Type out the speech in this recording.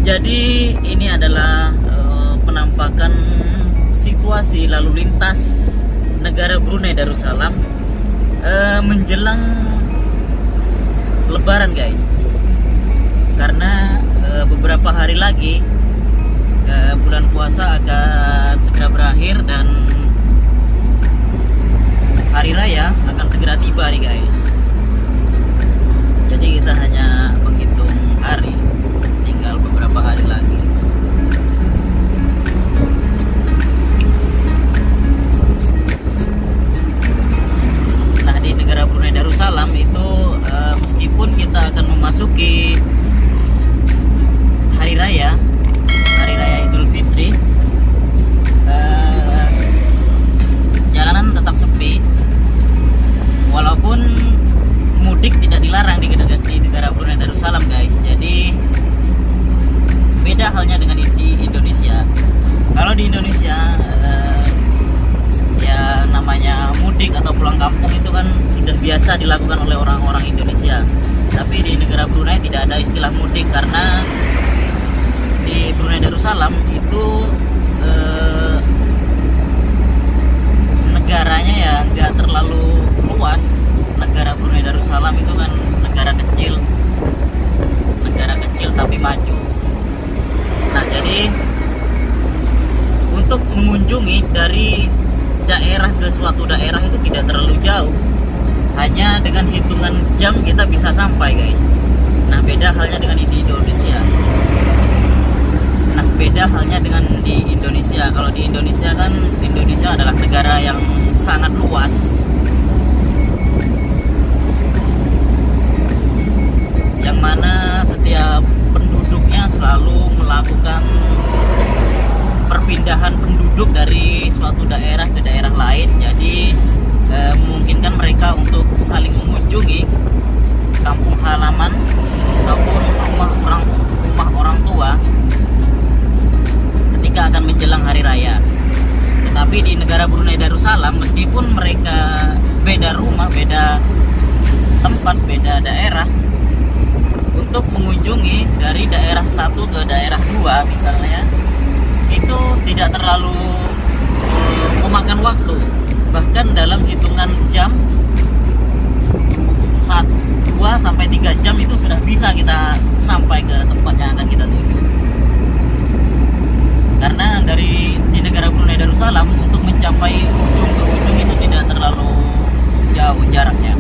Jadi ini adalah penampakan situasi lalu lintas negara Brunei Darussalam menjelang Lebaran, guys. Karena beberapa hari lagi bulan puasa akan segera berakhir dan hari raya akan segera tiba nih, guys. Jadi kita hanya menghitung hari, tinggal beberapa hari lagi. Nah, di negara Brunei Darussalam itu meskipun kita akan memasuki hari raya Idul Fitri, jalanan tetap sepi. Walaupun mudik tidak dilarang di negara Brunei Darussalam, guys. Jadi beda halnya dengan di Indonesia. Kalau di Indonesia ya namanya mudik atau pulang kampung itu kan sudah biasa dilakukan oleh orang-orang Indonesia. Tapi di negara Brunei tidak ada istilah mudik, karena di Brunei Darussalam itu negaranya ya nggak terlalu luas. Negara Brunei Darussalam itu kan negara kecil tapi maju. Nah, jadi untuk mengunjungi dari daerah ke suatu daerah itu tidak terlalu jauh, hanya dengan hitungan jam kita bisa sampai, guys. Nah, beda halnya dengan di Indonesia. Kalau di Indonesia kan, Indonesia adalah negara yang sangat luas, yang mana setiap penduduknya selalu melakukan perpindahan penduduk dari suatu daerah ke daerah lain. Jadi memungkinkan mereka untuk saling mengunjungi kampung halaman maupun rumah orang tua ketika akan menjelang hari raya. Tetapi di negara Brunei Darussalam, meskipun mereka beda rumah, beda tempat, beda daerah, untuk mengunjungi dari daerah satu ke daerah dua misalnya, itu tidak terlalu memakan waktu. Bahkan dalam hitungan jam, 2-3 jam itu sudah bisa kita sampai ke tempat yang akan kita tuju. Karena di negara Brunei Darussalam untuk mencapai ujung ke ujung itu tidak terlalu jauh jaraknya.